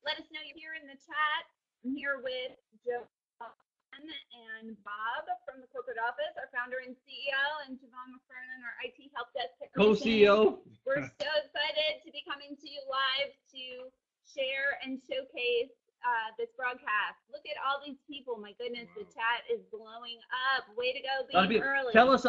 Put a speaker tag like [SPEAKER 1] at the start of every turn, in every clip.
[SPEAKER 1] Let us know you're here in the chat. I'm here with Joe and Bob from the corporate office, our founder and CEO, and Javon McFernan, our IT help desk technician.
[SPEAKER 2] Co-CEO.
[SPEAKER 1] We're so excited to be coming to you live to share and showcase this broadcast. Look at all these people. My goodness, the chat is blowing up. Way to go being early.
[SPEAKER 2] Tell us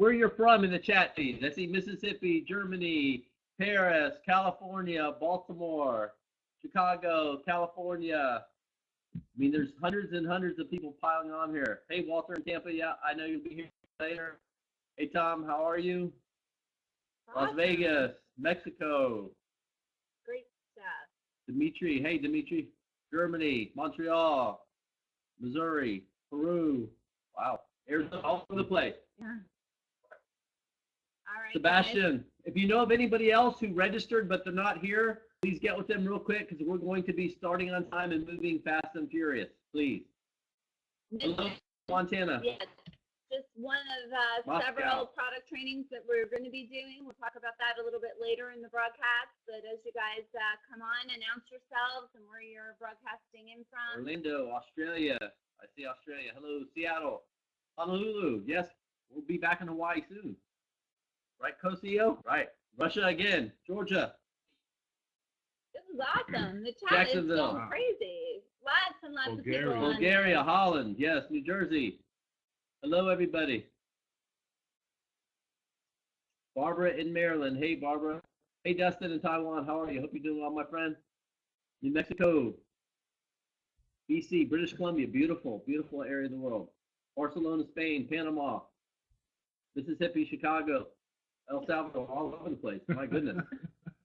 [SPEAKER 2] where you're from in the chat feed. Let's see, Mississippi, Germany, Paris, California, Baltimore, Chicago, California. I mean, there's hundreds and hundreds of people piling on here. Hey, Walter in Tampa, yeah, I know you'll be here later. Hey, Tom, how are you? Awesome. Las Vegas, Mexico.
[SPEAKER 1] Great stuff.
[SPEAKER 2] Dimitri, hey, Dimitri. Germany, Montreal, Missouri, Peru. Wow, Arizona, all over the place.
[SPEAKER 1] Yeah. All right,
[SPEAKER 2] Sebastian,
[SPEAKER 1] guys.
[SPEAKER 2] If you know of anybody else who registered but they're not here, please get with them real quick because we're going to be starting on time and moving fast and furious. Please. Hello, Montana.
[SPEAKER 1] Yes, just one of several product trainings that we're going to be doing. We'll talk about that a little bit later in the broadcast. But as you guys come on, announce yourselves and where you're broadcasting in from.
[SPEAKER 2] Orlando, Australia. I see Australia. Hello, Seattle. Honolulu. Yes, we'll be back in Hawaii soon. Right, co-CEO? Right. Russia again. Georgia.
[SPEAKER 1] This is awesome. The chat is going crazy. Lots and lots of people.
[SPEAKER 2] Bulgaria, Holland. Yes, New Jersey. Hello, everybody. Barbara in Maryland. Hey, Barbara. Hey, Dustin in Taiwan. How are you? Hope you're doing well, my friend. New Mexico. BC, British Columbia. Beautiful, beautiful area of the world. Barcelona, Spain. Panama. Mississippi, Chicago. El Salvador. All over the place. My goodness.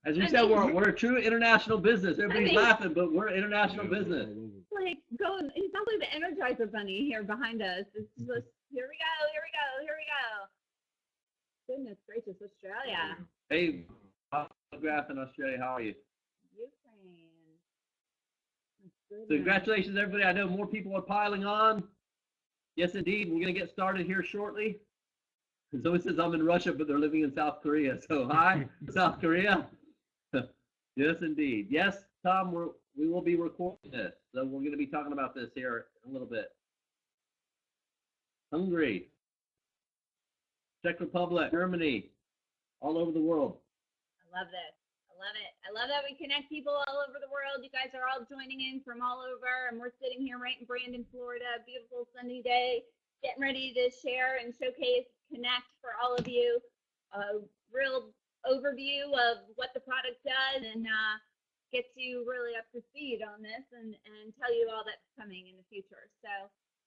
[SPEAKER 2] As we said, we're a true international business. Everybody's laughing, but we're international business.
[SPEAKER 1] Like going, it sounds like the Energizer Bunny here behind us. It's just, here we go, here we go, here we go. Goodness gracious, Australia.
[SPEAKER 2] Hey, autograph in Australia. How are you?
[SPEAKER 1] Ukraine.
[SPEAKER 2] So congratulations, everybody. I know more people are piling on. Yes, indeed. We're going to get started here shortly. Zoe says I'm in Russia, but they're living in South Korea. So hi, South Korea. Yes, indeed. Yes, Tom, we will be recording this. So we're going to be talking about this here in a little bit. Hungary, Czech Republic, Germany, all over the world.
[SPEAKER 1] I love this. I love it. I love that we connect people all over the world. You guys are all joining in from all over, and we're sitting here right in Brandon, Florida. Beautiful sunny day, getting ready to share and showcase, connect for all of you. A real overview of what the product does and get you really up to speed on this and tell you all that's coming in the future. So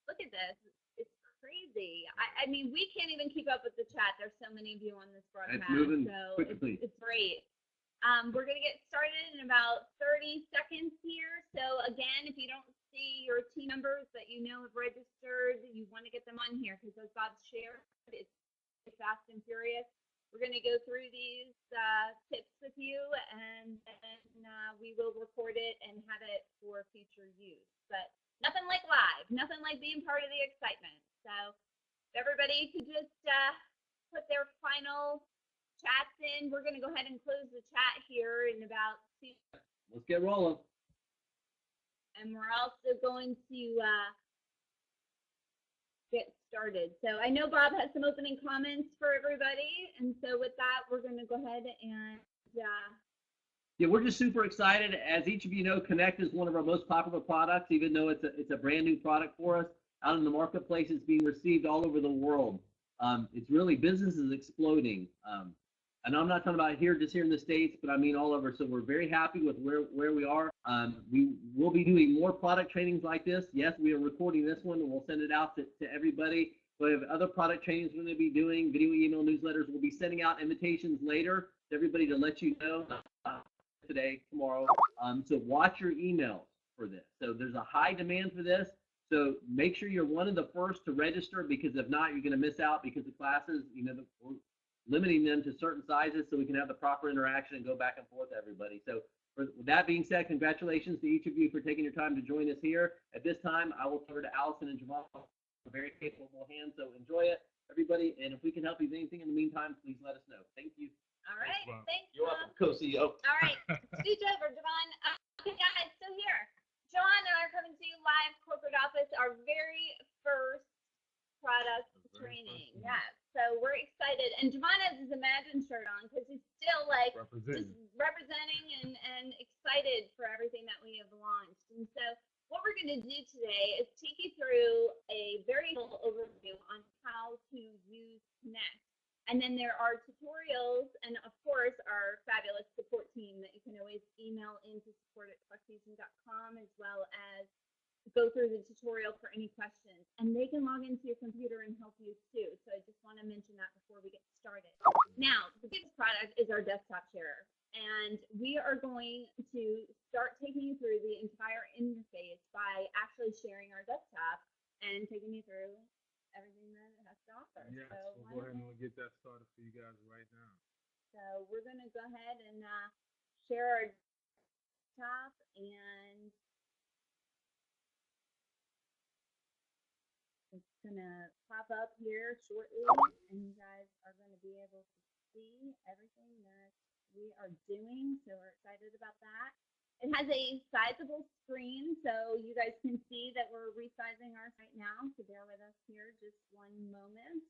[SPEAKER 1] look at this. It's crazy. I mean, we can't even keep up with the chat. There's so many of you on this broadcast.
[SPEAKER 2] It's moving
[SPEAKER 1] so
[SPEAKER 2] quickly.
[SPEAKER 1] It's great. We're going to get started in about 30 seconds here. So again, if you don't see your team members that you know have registered, you want to get them on here because as Bob shared, it's fast and furious. We're going to go through these tips with you, and then we will record it and have it for future use. But nothing like live, nothing like being part of the excitement. So if everybody could just put their final chats in. We're going to go ahead and close the chat here in about 2.
[SPEAKER 2] Let's get rolling.
[SPEAKER 1] And we're also going to get started. So I know Bob has some opening comments for everybody, and so with that, we're going to go ahead and
[SPEAKER 2] yeah, we're just super excited. As each of you know, Connect is one of our most popular products, even though it's a brand new product for us out in the marketplace. It's being received all over the world. It's really, business is exploding. And I'm not talking about just here in the States, but I mean all over. So we're very happy with where we are. We will be doing more product trainings like this. Yes, we are recording this one, and we'll send it out to everybody. We have other product trainings we're going to be doing, video, email, newsletters. We'll be sending out invitations later to everybody to let you know today, tomorrow. So watch your emails for this. So there's a high demand for this. So make sure you're one of the first to register, because if not, you're going to miss out because the classes, we're limiting them to certain sizes so we can have the proper interaction and go back and forth, everybody. So with that being said, congratulations to each of you for taking your time to join us here. At this time, I will turn it to Allison and Javon, very capable hands. So enjoy it, everybody. And if we can help you with anything in the meantime, please let us know. Thank you.
[SPEAKER 1] All right. Thanks.
[SPEAKER 2] You're welcome, co-CEO.
[SPEAKER 1] All right. Speech over, Javon. Okay, guys. So just representing and excited for everything that we have launched. And so what we're going to do today is take you through a very full overview on how to use Connect. And then there are tutorials and, of course, our fabulous support team that you can always email into support@talkfusion.com, as well as go through the tutorial for any questions, and they can log into your computer and help you too. So I just want to mention that before we get started. Now, the biggest product is our desktop share, and we are going to start taking you through the entire interface by actually sharing our desktop and taking you through everything that it has to offer.
[SPEAKER 3] Yes,
[SPEAKER 1] so
[SPEAKER 3] we'll go ahead and we'll get that started for you guys right now.
[SPEAKER 1] So we're going to go ahead and share our desktop, and it's going to pop up here shortly, and you guys are going to be able to see everything that we are doing. So we're excited about that. It has a sizable screen, so you guys can see that we're resizing ours right now. So bear with us here just one moment.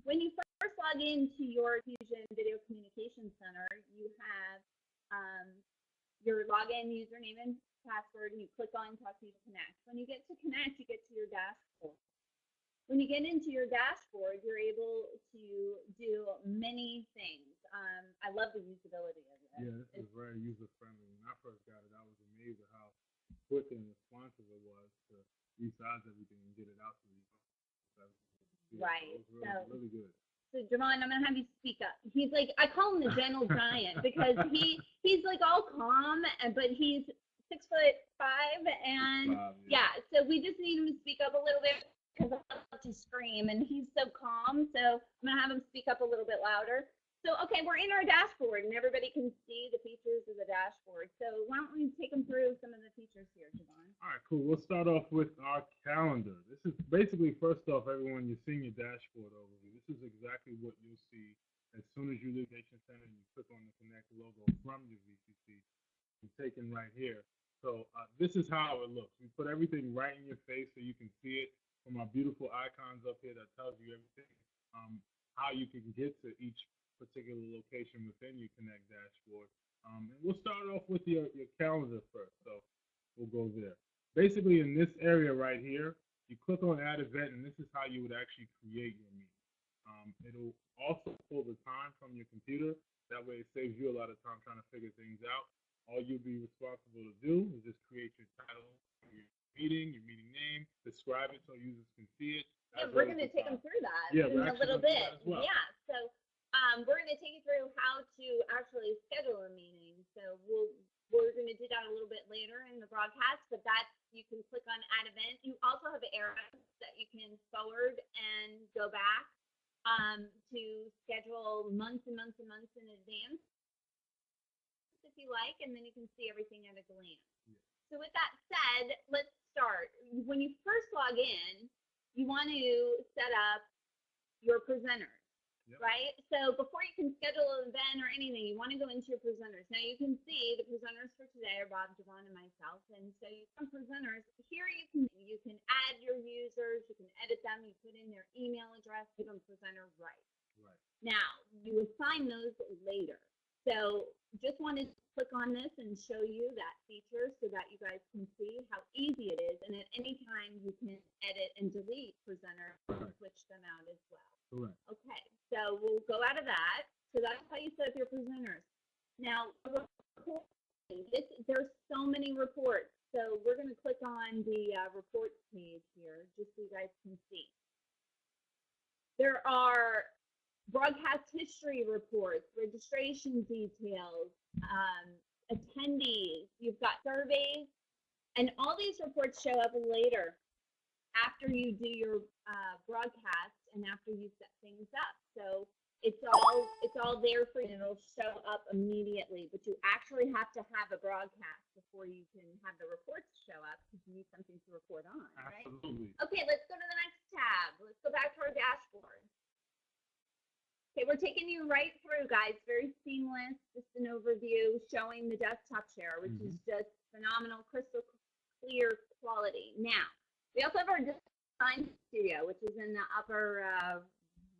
[SPEAKER 1] When you first log into your Fusion Video Communication Center, you have your login username and password, and you click on Talk to Connect. When you get to Connect, you get to your dashboard. When you get into your dashboard, you're able to do many things. I love the usability of it.
[SPEAKER 3] Yeah, this is very user friendly. When I first got it, I was amazed at how quick and responsive it was to resize everything and get it out to you.
[SPEAKER 1] Right.
[SPEAKER 3] It was really good.
[SPEAKER 1] So Javon, I'm gonna have you speak up. He's like, I call him the gentle giant because he's like all calm, but he's 6'5", and yeah. So we just need him to speak up a little bit because I love to scream, and he's so calm. So I'm gonna have him speak up a little bit louder. So okay, we're in our dashboard, and everybody can see the features of the dashboard. So why don't we take them through some of the features here, Javon?
[SPEAKER 3] All right, cool. We'll start off with our calendar. This is basically, first off, everyone, you're seeing your dashboard overview. This is exactly what you'll see as soon as you leave the Education Center and you click on the Connect logo from your VCC. You're taken right here. So this is how it looks. We put everything right in your face so you can see it from our beautiful icons up here that tells you everything, how you can get to each particular location within your Connect dashboard. And we'll start off with your calendar first. So we'll go there. Basically, in this area right here, you click on Add Event, and this is how you would actually create your meeting. It'll also pull the time from your computer. That way it saves you a lot of time trying to figure things out. All you'll be responsible to do is just create your title, your meeting name, describe it so users can see it.
[SPEAKER 1] Yeah, we're going to take them through that
[SPEAKER 3] in
[SPEAKER 1] a little bit.
[SPEAKER 3] Well.
[SPEAKER 1] Yeah, so we're going to take you through how to actually schedule a meeting. So we're going to do that a little bit later in the broadcast, but that's, you can click on Add Event. You also have arrows that you can forward and go back to schedule months and months and months in advance, if you like, and then you can see everything at a glance. Yeah. So with that said, let's start. When you first log in, you want to set up your presenters. Yep. Right? So before you can schedule an event or anything, you want to go into your presenters. Now you can see the presenters for today are Bob, Javon, and myself. And so you come presenters. Here you can add your users, you can edit them, you put in their email address, give them presenter right. Now you assign those later. So just wanted to click on this and show you that feature so that you guys can see how easy it is. And at any time you can edit and delete presenters and switch them out as well.
[SPEAKER 3] Correct.
[SPEAKER 1] Okay, so we'll go out of that. So that's how you set up your presenters. Now, there's so many reports. So we're going to click on the reports page here just so you guys can see. There are broadcast history reports, registration details, attendees, you've got surveys, and all these reports show up later after you do your broadcast and after you set things up. So it's all there for you, and it'll show up immediately, but you actually have to have a broadcast before you can have the reports show up because you need something to report on, right?
[SPEAKER 3] Absolutely.
[SPEAKER 1] Okay, let's go to the next tab. Let's go back to our dashboard. Okay, we're taking you right through, guys. Very seamless, just an overview showing the desktop share, which is just phenomenal, crystal clear quality. Now, we also have our design studio, which is in the upper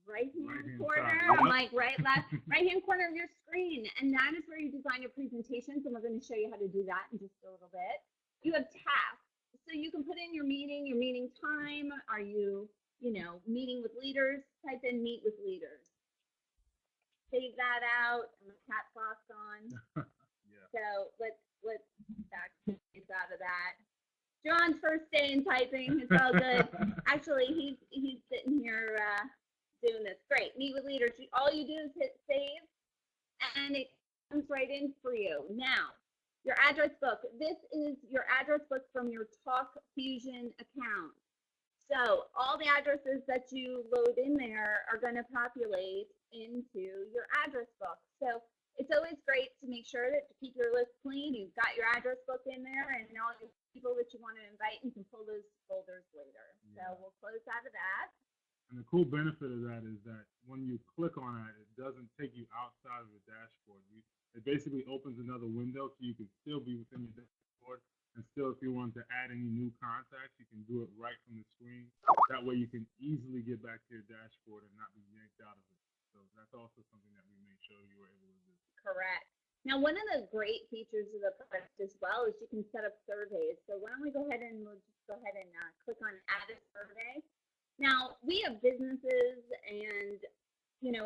[SPEAKER 1] right-hand corner. I'm like right-hand corner of your screen. screen, and that is where you design your presentations, and we're going to show you how to do that in just a little bit. You have tasks. So you can put in your meeting time. Are you, meeting with leaders? Type in meet with leaders. Save that out, and the cat box on.
[SPEAKER 3] Yeah.
[SPEAKER 1] So let's back out of that. John's first day in typing. It's all good. Actually, he's sitting here doing this. Great. Meet with leaders. All you do is hit save, and it comes right in for you. Now, your address book. This is your address book from your Talk Fusion account. So all the addresses that you load in there are going to populate into your address book. So it's always great to make sure that to keep your list clean, you've got your address book in there and all your people that you want to invite, and you can pull those folders later. Yeah. So we'll close out of that.
[SPEAKER 3] And the cool benefit of that is that when you click on it, it doesn't take you outside of the dashboard. It basically opens another window so you can still be within your dashboard. And still, if you want to add any new contacts, you can do it right from the screen. That way you can easily get back to your dashboard and not be yanked out of it. So that's also something that we made sure you were able to do.
[SPEAKER 1] Correct. Now, one of the great features of the product as well is you can set up surveys. So why don't we go ahead and we'll just go ahead and click on add a survey. Now, we have businesses and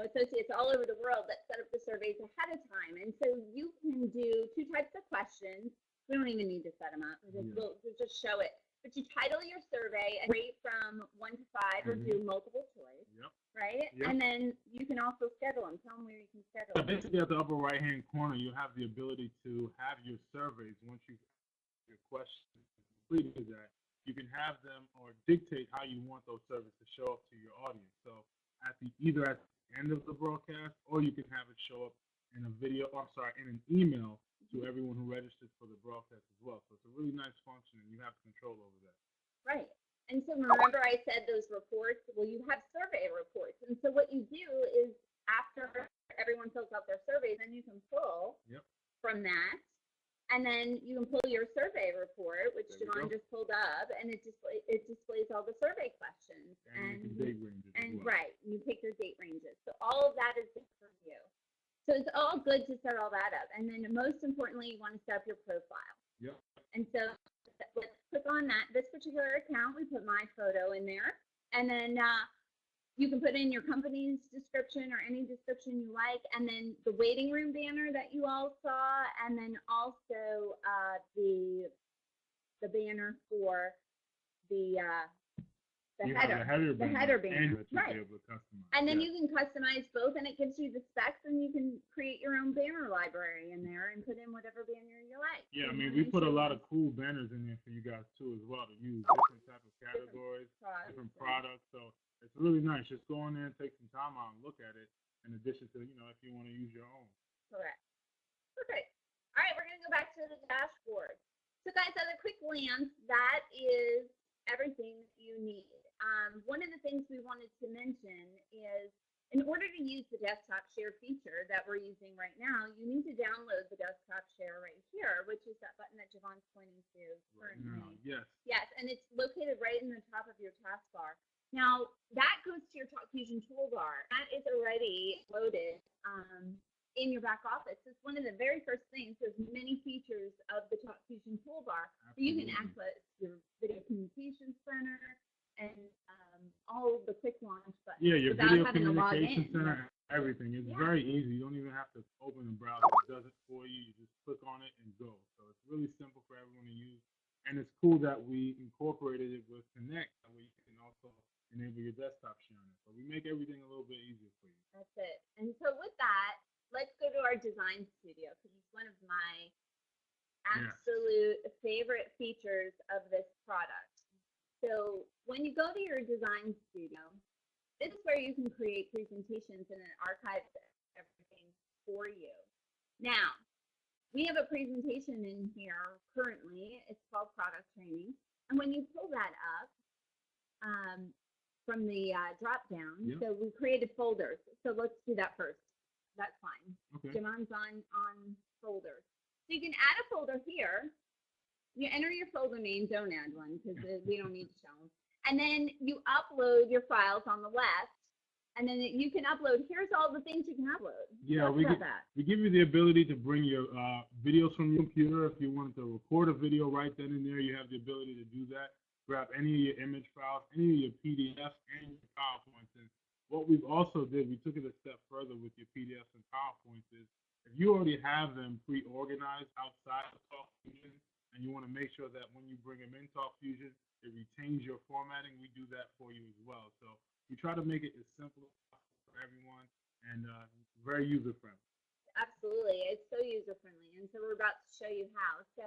[SPEAKER 1] associates all over the world that set up the surveys ahead of time. And so you can do two types of questions. We don't even need to set them up. We'll just show it. But you title your survey and rate from 1 to 5 or do multiple choice, right? Yep. And then you can also schedule them. Tell them where you can schedule them.
[SPEAKER 3] Basically, at the upper right-hand corner, you have the ability to have your surveys. Once you your questions completed that, you can have them or dictate how you want those surveys to show up to your audience. So either at the end of the broadcast, or you can have it show up in a video, in an email to everyone who registers for the broadcast as well. So it's a really nice function, and you have control over that.
[SPEAKER 1] Right. And so remember I said those reports, well, you have survey reports. And so what you do is after everyone fills out their survey, then you can pull from that. And then you can pull your survey report, which Javon just pulled up, and it displays all the survey questions.
[SPEAKER 3] And date ranges as well.
[SPEAKER 1] Right, you pick your date ranges. So all of that is good for you. So it's all good to set all that up. And then most importantly, you want to set up your profile.
[SPEAKER 3] Yep.
[SPEAKER 1] And so let's click on that. This particular account, we put my photo in there. And then you can put in your company's description or any description you like. And then the waiting room banner that you all saw. And then also the banner for the header banner, right? And then you can customize both, and it gives you the specs, and you can create your own banner library in there and put in whatever banner you like.
[SPEAKER 3] Yeah, I mean, we put a lot of cool banners in there for you guys too, as well, to use different type of categories, different products. So it's really nice. Just go in there and take some time out and look at it. In addition to, if you want to use your own.
[SPEAKER 1] Correct. Perfect. All right, we're gonna go back to the dashboard. So guys, at a quick glance, that is everything that you need. One of the things we wanted to mention is in order to use the desktop share feature that we're using right now, you need to download the desktop share right here, which is that button that Javon's pointing to currently.
[SPEAKER 3] Yes.
[SPEAKER 1] Yes, and it's located right in the top of your taskbar. Now, that goes to your Talk Fusion toolbar. That is already loaded in your back office. It's one of the very first things. There's many features of the Talk Fusion toolbar. You can access your video communications center and all the quick launch buttons.
[SPEAKER 3] Yeah, your video communication center, everything. It's very easy. You don't even have to open the browser. It does it for you. You just click on it and go. So it's really simple for everyone to use. And it's cool that we incorporated it with Connect, that way you can also enable your desktop sharing. So we make everything a little bit easier for you.
[SPEAKER 1] That's it. And so with that, let's go to our design studio, because it's one of my absolute favorite features of this product. So when you go to your design studio, this is where you can create presentations and it archives everything for you. Now, we have a presentation in here currently. It's called product training. And when you pull that up from the drop down, so we created folders. So let's do that first. That's fine. Okay. Jamon's on folders. So you can add a folder here. You enter your folder name. Don't add one because we don't need to show them. And then you upload your files on the left. And then you can upload. Here's all the things you can upload.
[SPEAKER 3] Yeah,
[SPEAKER 1] Talk
[SPEAKER 3] we
[SPEAKER 1] about
[SPEAKER 3] give,
[SPEAKER 1] that.
[SPEAKER 3] we give you the ability to bring your videos from your computer. If you wanted to record a video right then and there, you have the ability to do that. Grab any of your image files, any of your PDFs, and your PowerPoints. And what we've also did, we took it a step further with your PDFs and PowerPoints is if you already have them pre-organized outside of TalkFusion and you want to make sure that when you bring them in TalkFusion, it retains your formatting, we do that for you as well. So we try to make it as simple as possible for everyone and very user-friendly.
[SPEAKER 1] Absolutely. It's so user-friendly. And so we're about to show you how. So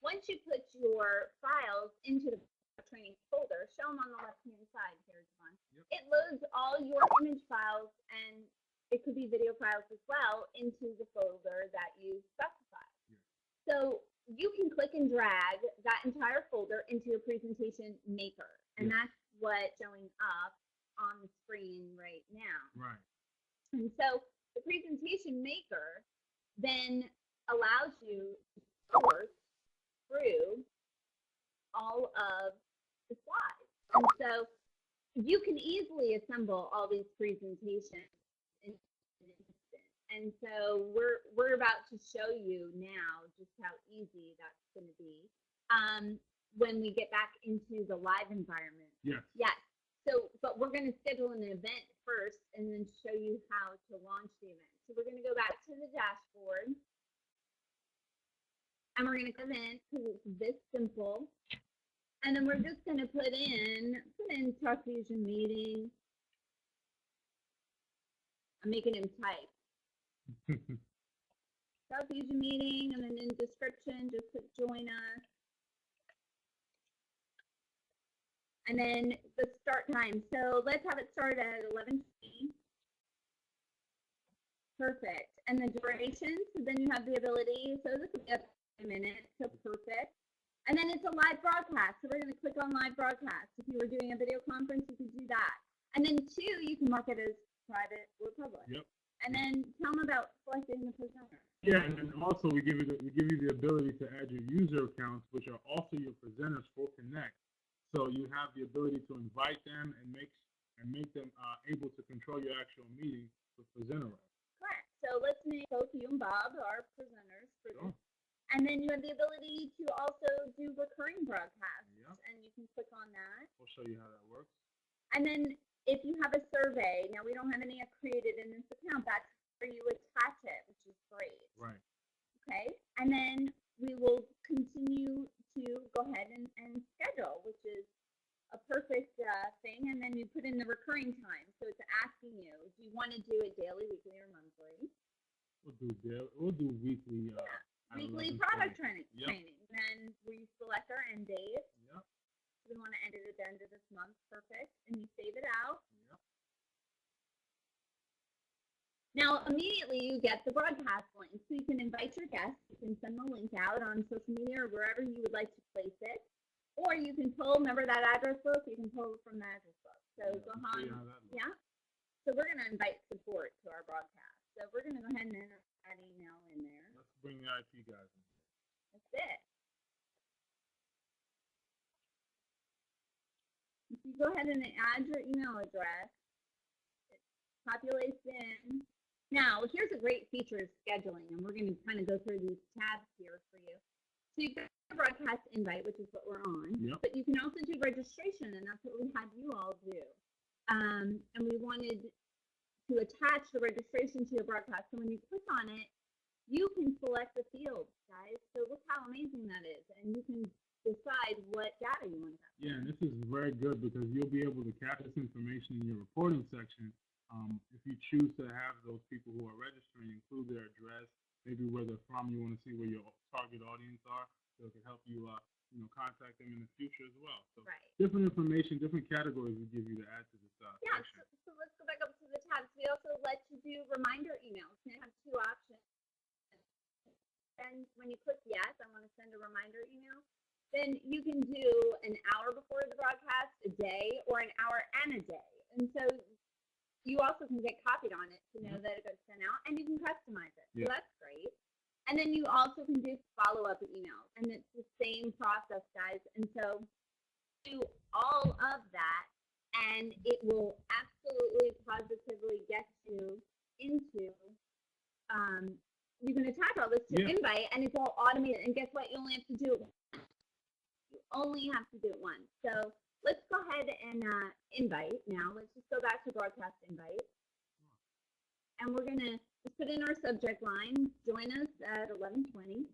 [SPEAKER 1] once you put your files into the training folder, show them on the left-hand side here, Javon.
[SPEAKER 3] Yep.
[SPEAKER 1] It loads all your image files, and it could be video files as well, into the folder that you specify.
[SPEAKER 3] Yes.
[SPEAKER 1] So you can click and drag that entire folder into your presentation maker, and
[SPEAKER 3] Yes.
[SPEAKER 1] that's what's showing up on the screen right now.
[SPEAKER 3] Right.
[SPEAKER 1] And so the presentation maker then allows you to sort through all of the slides. And so you can easily assemble all these presentations in an instant. And so we're about to show you now just how easy that's going to be when we get back into the live environment.
[SPEAKER 3] Yes.
[SPEAKER 1] Yes. So, but we're going to schedule an event first and then show you how to launch the event. So we're going to go back to the dashboard. And we're going to come in because it's this simple. And then we're just going to put in TalkFusion meeting. I'm making him type. TalkFusion meeting, and then in description, just put join us. And then the start time. So let's have it start at 11:20. Perfect. And the duration, so then you have the ability, so this will be up to a minute, so perfect. And then it's a live broadcast, so we're going to click on live broadcast. If you were doing a video conference, you could do that. And then 2, you can mark it as private or public.
[SPEAKER 3] Yep.
[SPEAKER 1] And then tell them about selecting the presenter.
[SPEAKER 3] Yeah, and then also we give you the ability to add your user accounts, which are also your presenters for Connect. So you have the ability to invite them and make them able to control your actual meeting with presenter rights.
[SPEAKER 1] Correct. So let's make both you and Bob our presenters for
[SPEAKER 3] Sure.
[SPEAKER 1] this. And then you have the ability to also do recurring broadcasts.
[SPEAKER 3] Yep.
[SPEAKER 1] And you can click on that.
[SPEAKER 3] We'll show you how that works.
[SPEAKER 1] And then if you have a survey, now we don't have any created in this account, that's where you attach it, which is great.
[SPEAKER 3] Right.
[SPEAKER 1] Okay. And then we will continue to go ahead and schedule, which is a perfect thing. And then you put in the recurring time. So it's asking you, do you want to do it daily, weekly, or monthly?
[SPEAKER 3] We'll do weekly.
[SPEAKER 1] Weekly product training.
[SPEAKER 3] Yep.
[SPEAKER 1] And then we select our end date.
[SPEAKER 3] Yep.
[SPEAKER 1] We want to end it at the end of this month. Perfect. And you save it out.
[SPEAKER 3] Yep.
[SPEAKER 1] Now, immediately you get the broadcast link. So you can invite your guests. You can send the link out on social media or wherever you would like to place it. Or you can pull, remember that address book? You can pull it from the address book. So
[SPEAKER 3] Yeah,
[SPEAKER 1] go
[SPEAKER 3] I'll show you
[SPEAKER 1] on.
[SPEAKER 3] how that looks.
[SPEAKER 1] Yeah. So we're going to invite support to our broadcast. So we're going to go ahead and enter that email in there.
[SPEAKER 3] Let's bring the IT guys in.
[SPEAKER 1] That's it. If you go ahead and add your email address, it populates in. Now, here's a great feature of scheduling, and we're going to kind of go through these tabs here for you. So you've got the broadcast invite, which is what we're on,
[SPEAKER 3] Yep.
[SPEAKER 1] but you can also do registration, and that's what we had you all do. And we wanted to attach the registration to your broadcast. So when you click on it, you can select the fields, guys. So look how amazing that is, and you can decide what data you want to have.
[SPEAKER 3] Yeah, and this is very good because you'll be able to capture this information in your reporting section. If you choose to have those people who are registering include their address, maybe where they're from, you want to see where your target audience are, so it can help you, contact them in the future as well. So
[SPEAKER 1] Right.
[SPEAKER 3] different information, different categories we give you to add to this
[SPEAKER 1] Yeah,
[SPEAKER 3] section.
[SPEAKER 1] so let's go back up to the tabs. We also let you do reminder emails. You have 2 options. And when you click yes, I want to send a reminder email, then you can do an hour before the broadcast, a day, or an hour and a day. And so you also can get copied on it to know that it got sent out, and you can customize it.
[SPEAKER 3] Yeah.
[SPEAKER 1] So that's great. And then you also can do follow-up emails, and it's the same process, guys. And so do all of that and it will absolutely positively get you into, you can attach all this to your invite, and it's all automated, and guess what, you only have to do it once. You only have to do it once. So let's go ahead and invite now. Let's just go back to broadcast invite. And we're going to just put in our subject line, join us at 11:20.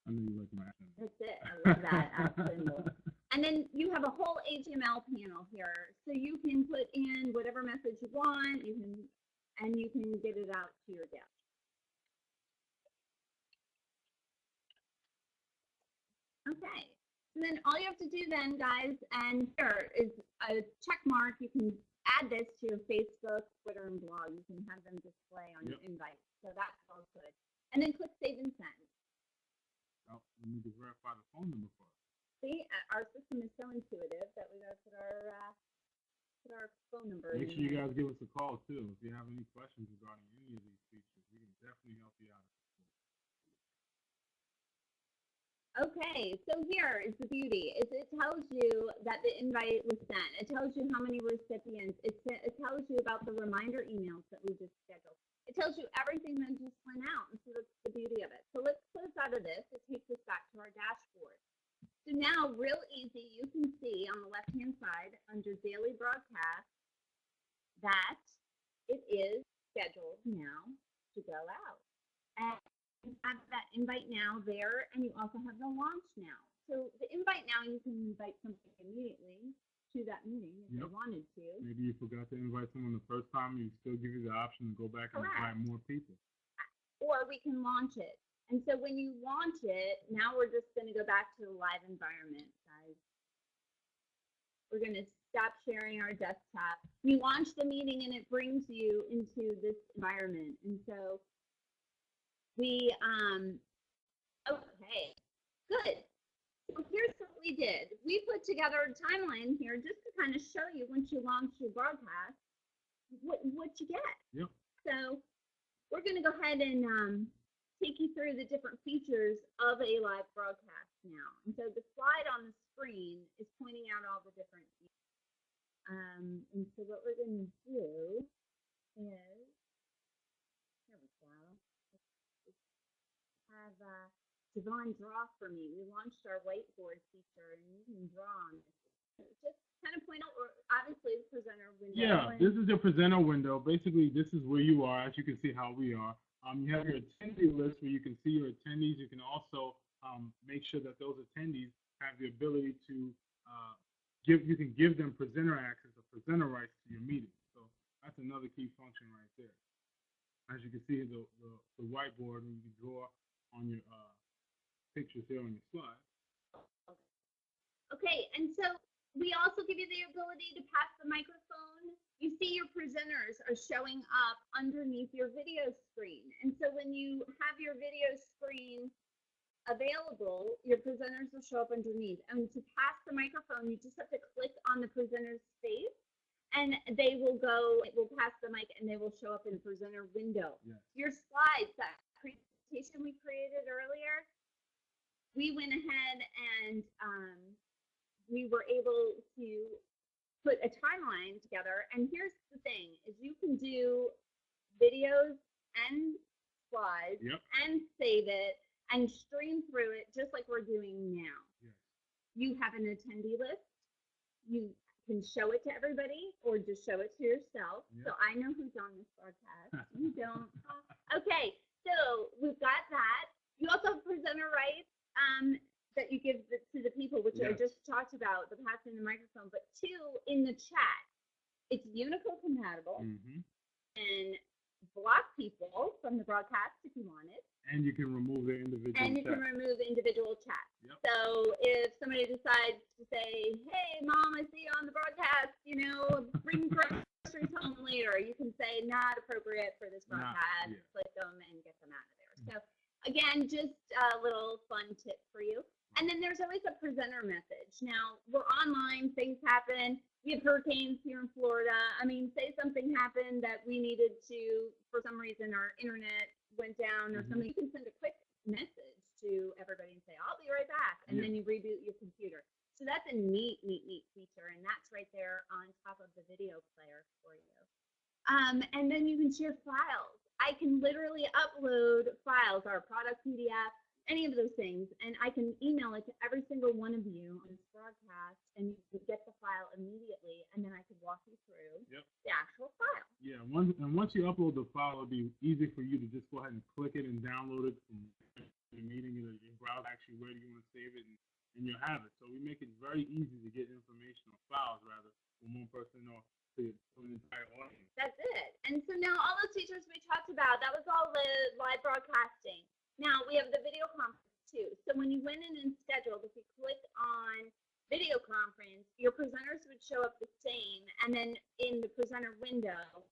[SPEAKER 3] I know you like my accent.
[SPEAKER 1] That's it. I love that symbol. And then you have a whole HTML panel here. So you can put in whatever message you want, and you can get it out to your guests. Okay. And then all you have to do then, guys, and here is a check mark. You can add this to your Facebook, Twitter, and blog. You can have them display on your invite. So that's all good. And then click Save and Send.
[SPEAKER 3] Oh, we need to verify the phone number for us.
[SPEAKER 1] See, our system is so intuitive that we gotta put our phone number in.
[SPEAKER 3] Make sure you guys give us a call too. If you have any questions regarding any of these features, we can definitely help you out.
[SPEAKER 1] Okay, so here is the beauty. It tells you that the invite was sent. It tells you how many recipients. It tells you about the reminder emails that we just scheduled. It tells you everything that just went out, and so that's the beauty of it. So let's close out of this. It takes us back to our dashboard. So now, real easy, you can see on the left-hand side under Daily Broadcast that it is scheduled now to go out. And you have that invite now there, and you also have the launch now. So the invite now, you can invite somebody immediately to that meeting if you wanted to.
[SPEAKER 3] Maybe you forgot to invite someone the first time, you still give you the option to go back and invite more people.
[SPEAKER 1] Or we can launch it. And so when you launch it, now we're just going to go back to the live environment, guys. We're going to stop sharing our desktop. You launch the meeting and it brings you into this environment. And so we, okay, good. So here's what we did. We put together a timeline here just to kind of show you once you launch your broadcast what you get.
[SPEAKER 3] Yep.
[SPEAKER 1] So we're going to go ahead and take you through the different features of a live broadcast now. And so the slide on the screen is pointing out all the different features. And so what we're going to do is, here we go. Let's have Devon draw for me. We launched our whiteboard feature, and you can draw on it. Just kind of point out, or obviously the presenter window.
[SPEAKER 3] Yeah, this is the presenter window. Basically, this is where you are, as you can see how we are. You have your attendee list where you can see your attendees. You can also make sure that those attendees have the ability to you can give them presenter access or presenter rights to your meeting. So that's another key function right there. As you can see, the whiteboard, when you draw on your pictures here on your slide.
[SPEAKER 1] Okay, and so we also give you the ability to pass the microphone. You see your presenters are showing up underneath your video screen. And so when you have your video screen available, your presenters will show up underneath. And to pass the microphone, you just have to click on the presenter's face, and they will go, it will pass the mic, and they will show up in the presenter window.
[SPEAKER 3] Yes.
[SPEAKER 1] Your slides, that presentation we created earlier, we went ahead and we were able to put a timeline together. And here's the thing, is you can do videos and slides and save it and stream through it just like we're doing now.
[SPEAKER 3] Yes.
[SPEAKER 1] You have an attendee list. You can show it to everybody or just show it to yourself. So I know who's on this broadcast. You don't. Okay, so we've got that. You also have presenter rights that you give to the people, which I just talked about, the passing the microphone. But two, in the chat, it's Unicode compatible and block people from the broadcast if you want it.
[SPEAKER 3] And you can remove their individual
[SPEAKER 1] And you can remove individual chats. So if somebody decides to say, hey, Mom, I see you on the broadcast, you know, bring groceries home later, you can say not appropriate for this broadcast, click them and get them out of there. So again, just a little fun tip for you. And then there's always a presenter message. Now, we're online, things happen. We have hurricanes here in Florida. I mean, say something happened that we needed to, for some reason, our internet went down or something. You can send a quick message to everybody and say, I'll be right back. And then you reboot your computer. So that's a neat feature, and that's right there on top of the video player for you. And then you can share files. I can literally upload files, our product PDF, any of those things, and I can email it to every single one of you on this broadcast, and you can get the file immediately, and then I can walk you through the actual file.
[SPEAKER 3] Yeah, once you upload the file, it'll be easy for you to just go ahead and click it and download it from the meeting, and browse actually where do you want to save it, and you'll have it. So we make it very easy to get information on files, rather, from one person or to an entire audience.
[SPEAKER 1] That's it. And so now all those features we talked about, that was all the live broadcasting. Now we have the video conference too. So when you went in and scheduled, if you click on video conference, your presenters would show up the same, and then in the presenter window,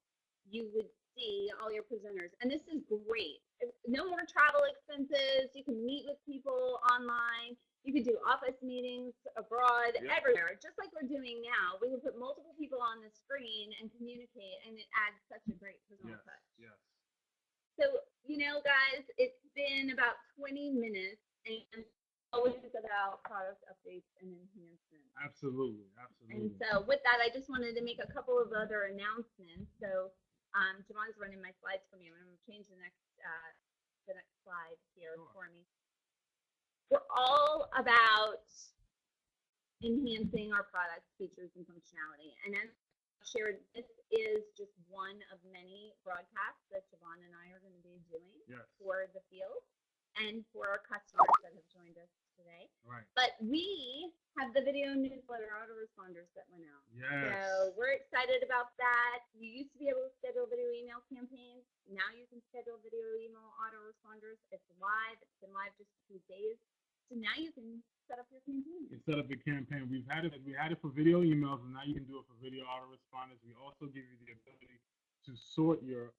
[SPEAKER 1] you would see all your presenters. And this is great. No more travel expenses. You can meet with people online. You could do office meetings abroad, everywhere, just like we're doing now. We can put multiple people on the screen and communicate, and it adds such a great personal touch.
[SPEAKER 3] Yes.
[SPEAKER 1] So, you know, guys, it's been about 20 minutes, and always about product updates and enhancements.
[SPEAKER 3] Absolutely.
[SPEAKER 1] And so with that, I just wanted to make a couple of other announcements. So Jamon's running my slides for me. I'm going to change the next slide here for me. We're all about enhancing our products, features, and functionality. And as I shared, this is just one of many broadcasts that Javon and I are going to be doing for the field and for our customers that have joined us today.
[SPEAKER 3] Right.
[SPEAKER 1] But we have the video newsletter autoresponders that went out.
[SPEAKER 3] Yes.
[SPEAKER 1] So we're excited about that. You used to be able to schedule video email campaigns. Now you can schedule video email autoresponders. It's live. It's been live just a few days. So now you can set up your campaign.
[SPEAKER 3] You set up your campaign. We had it for video emails, and now you can do it for video autoresponders. We also give you the ability to sort your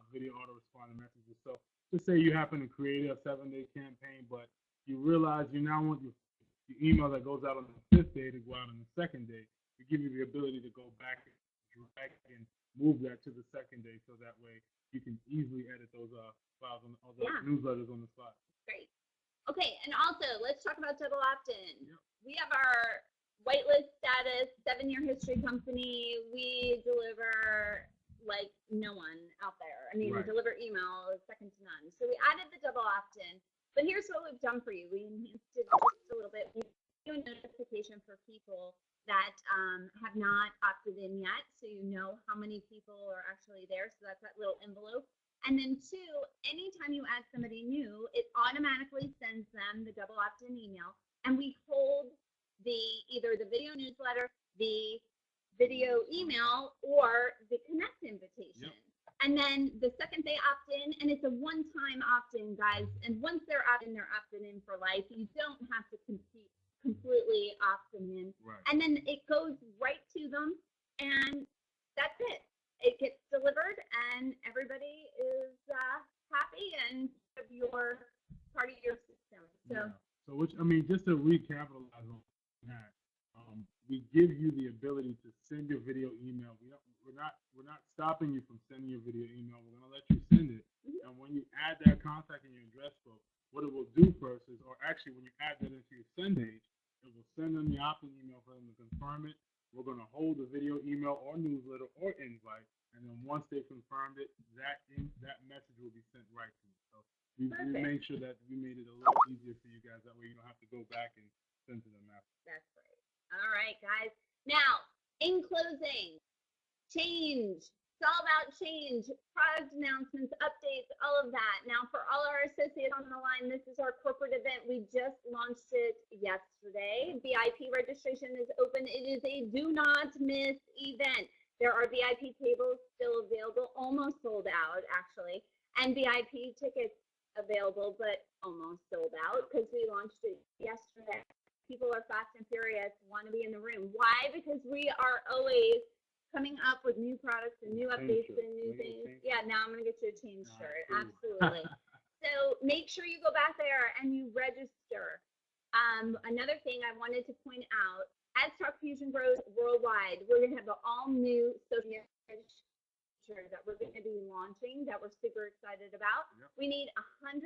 [SPEAKER 3] video autoresponder messages. So just say you happen to create a 7-day campaign, but you realize you now want your email that goes out on the 5th day to go out on the 2nd day. We give you the ability to go back and move that to the 2nd day, so that way you can easily edit those files on those newsletters on the slide.
[SPEAKER 1] Great. Okay, and also let's talk about double opt-in. We have our whitelist status, 7-year history company. We deliver like no one out there. I mean, we deliver email second to none. So we added the double opt-in. But here's what we've done for you. We enhanced it just a little bit. We do a notification for people that have not opted in yet, so you know how many people are actually there. So that's that little envelope. And then 2, anytime you add somebody new, it automatically sends them the double opt-in email, and we hold either the video newsletter, the video email, or the Connect invitation. And then the second they opt in, and it's a one-time opt-in, guys. And once they're opted in for life. You don't have to completely opt them in. And then it goes right to them, and that's it. It gets delivered, and everybody is happy and you're part of your system.
[SPEAKER 3] So which, I mean, just to recapitalize on that, we give you the ability to send your video email. We're not stopping you from sending your video email. We're going to let you send it. And when you add that contact in your address book, what it will do first is, or actually when you add that into your send page, it will send them the opt-in email for them to confirm it. We're going to hold the video email or newsletter or invite, and then once they confirmed it, that message will be sent right to you. So we made sure that we made it a little easier for you guys. That way you don't have to go back and send to them after.
[SPEAKER 1] That's great. All right, guys. Now, in closing, change. It's all about change, product announcements, updates, all of that. Now, for all our associates on the line, this is our corporate event. We just launched it yesterday. VIP registration is open. It is a do not miss event. There are VIP tables still available, almost sold out, actually, and VIP tickets available, but almost sold out because we launched it yesterday. People are fast and furious, want to be in the room. Why? Because we are always coming up with new products and new updates and new things. Yeah, now I'm going to get you a change shirt. Absolutely. So make sure you go back there and you register. Another thing I wanted to point out, as Talk Fusion grows worldwide, we're going to have an all-new social media feature that we're going to be launching that we're super excited about.
[SPEAKER 3] Yep.
[SPEAKER 1] We need 100,000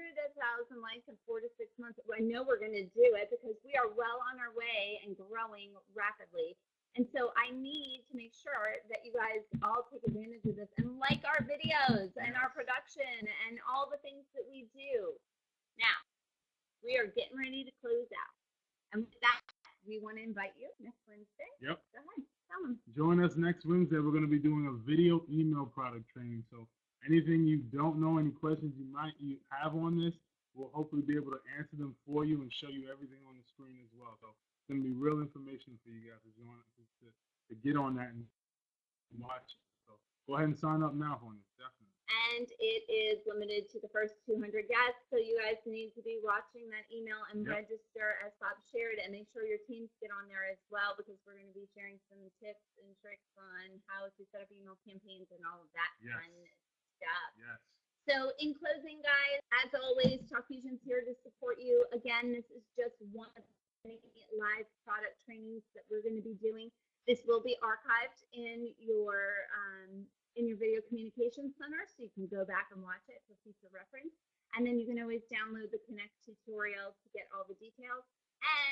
[SPEAKER 1] likes in 4 to 6 months. I know we're going to do it because we are well on our way and growing rapidly. And so I need to make sure that you guys all take advantage of this and like our videos and our production and all the things that we do. Now, we are getting ready to close out. And with that, we want to invite you next Wednesday.
[SPEAKER 3] Yep.
[SPEAKER 1] Go ahead. Tell them.
[SPEAKER 3] Join us next Wednesday. We're going to be doing a video email product training. So anything you don't know, any questions you have on this, we'll hopefully be able to answer them for you and show you everything on the screen as well. So it's going to be real information for you guys to get on that and watch it. So go ahead and sign up now for it, definitely.
[SPEAKER 1] And it is limited to the first 200 guests, so you guys need to be watching that email and register as Bob shared, and make sure your teams get on there as well, because we're going to be sharing some tips and tricks on how to set up email campaigns and all of that fun stuff.
[SPEAKER 3] Yes.
[SPEAKER 1] So in closing, guys, as always, Talk Fusion's here to support you. Again, this is just one of many live product trainings that we're going to be doing. This will be archived in your video communication center, so you can go back and watch it for future reference. And then you can always download the Connect tutorial to get all the details,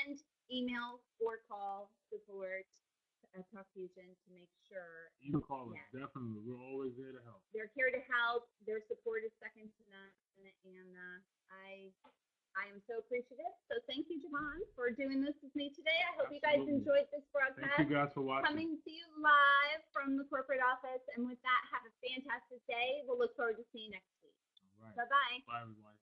[SPEAKER 1] and email or call support at Talk Fusion to make sure.
[SPEAKER 3] You can call us, definitely. We're always there to help.
[SPEAKER 1] They're here to help. Their support is second to none, and I am so appreciative. So thank you, Javon, for doing this with me today. I hope you guys enjoyed this broadcast.
[SPEAKER 3] Thank you guys for watching.
[SPEAKER 1] Coming to you live from the corporate office. And with that, have a fantastic day. We'll look forward to seeing you next week.
[SPEAKER 3] All right.
[SPEAKER 1] Bye-bye.
[SPEAKER 3] Bye, everybody.